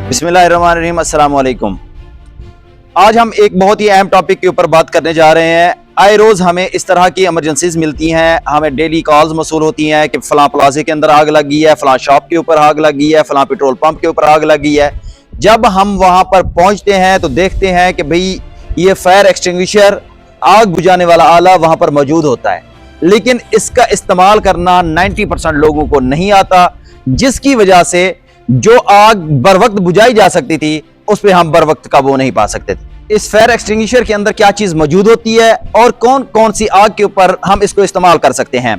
बिस्मिल्लाहिर्रहमानिर्रहीम, अस्सलाम वालेकुम। आज हम एक बहुत ही अहम टॉपिक के ऊपर बात करने जा रहे हैं। आए रोज़ हमें इस तरह की इमरजेंसीज मिलती हैं, हमें डेली कॉल्स मसूल होती हैं कि फ़लाँ प्लाजे के अंदर आग लग गई है, फ़लाँ शॉप के ऊपर आग लग गई है, फ़लाँ पेट्रोल पंप के ऊपर आग लग गई है। जब हम वहाँ पर पहुँचते हैं तो देखते हैं कि भाई ये फायर एक्सटिंग्विशर, आग बुझाने वाला आला वहाँ पर मौजूद होता है, लेकिन इसका इस्तेमाल करना 90% लोगों को नहीं आता, जिसकी वजह से जो आग बर वक्त बुझाई जा सकती थी उस पर हम बर वक्त काबू नहीं पा सकते थे। इस फायर एक्सटिंग्विशर के अंदर क्या चीज मौजूद होती है और कौन कौन सी आग के ऊपर हम इसको इस्तेमाल कर सकते हैं,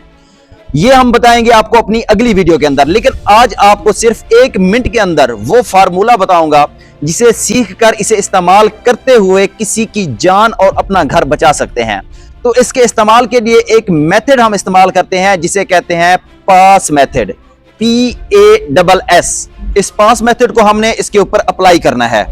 ये हम बताएंगे आपको अपनी अगली वीडियो के अंदर। लेकिन आज आपको सिर्फ 1 मिनट के अंदर वो फार्मूला बताऊंगा जिसे सीख कर इसे इस्तेमाल करते हुए किसी की जान और अपना घर बचा सकते हैं। तो इसके इस्तेमाल के लिए एक मेथड हम इस्तेमाल करते हैं जिसे कहते हैं पास मेथड, PASS। इस पास मेथड को हमने इसके ऊपर अप्लाई करना है।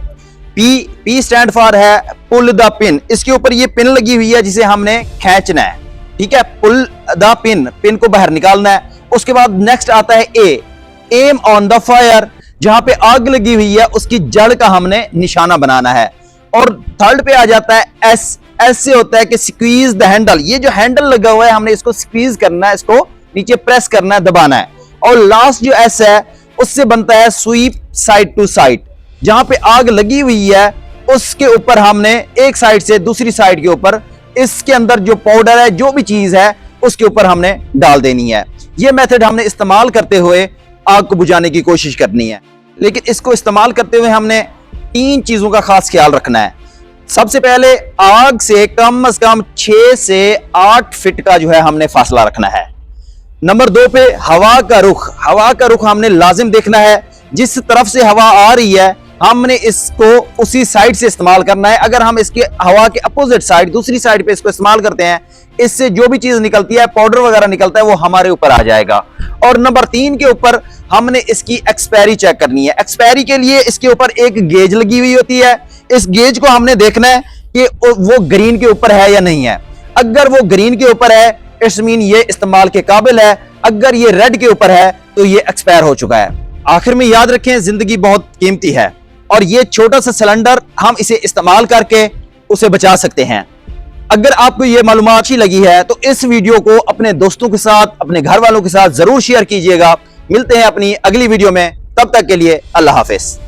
P स्टैंड फॉर है पुल द पिन। इसके ऊपर ये पिन लगी हुई है जिसे हमने खींचना है, ठीक है। पुल द पिन को बाहर निकालना है। उसके बाद नेक्स्ट आता है A, am on the fire. जहां पे आग लगी हुई है उसकी जड़ का हमने निशाना बनाना है। और थर्ड पे आ जाता है S से होता है कि स्क्वीज द हैंडल। ये जो हैंडल लगा हुआ है हमने इसको स्क्वीज करना है, इसको नीचे प्रेस करना है, दबाना है। और लास्ट जो S है उससे बनता है स्वीप साइड टू साइड। जहां पे आग लगी हुई है उसके ऊपर हमने एक साइड से दूसरी साइड के ऊपर इसके अंदर जो पाउडर है, जो भी चीज है उसके ऊपर हमने डाल देनी है। यह मेथड हमने इस्तेमाल करते हुए आग को बुझाने की कोशिश करनी है। लेकिन इसको इस्तेमाल करते हुए हमने 3 चीजों का खास ख्याल रखना है। सबसे पहले आग से कम 6 से 8 फीट का जो है हमने फासला रखना है। नंबर 2 पे हवा का रुख हमने लाजिम देखना है। जिस तरफ से हवा आ रही है हमने इसको उसी साइड से इस्तेमाल करना है। अगर हम इसके हवा के अपोजिट साइड, दूसरी साइड पे इसको इस्तेमाल करते हैं, इससे जो भी चीज निकलती है, पाउडर वगैरह निकलता है, वो हमारे ऊपर आ जाएगा। और नंबर 3 के ऊपर हमने इसकी एक्सपायरी चेक करनी है। एक्सपायरी के लिए इसके ऊपर एक गेज लगी हुई होती है। इस गेज को हमने देखना है कि वो ग्रीन के ऊपर है या नहीं है। अगर वो ग्रीन के ऊपर है इट्स मीन ये इस्तेमाल के काबिल है। अगर ये रेड के ऊपर है तो ये एक्सपायर हो चुका है। आखिर में याद रखें, जिंदगी बहुत कीमती है और ये छोटा सा सिलेंडर हम इसे इस्तेमाल करके उसे बचा सकते हैं। अगर आपको ये मालूमात अच्छी लगी है तो इस वीडियो को अपने दोस्तों के साथ, अपने घर वालों के साथ जरूर शेयर कीजिएगा। मिलते हैं अपनी अगली वीडियो में, तब तक के लिए अल्लाह हाफिज।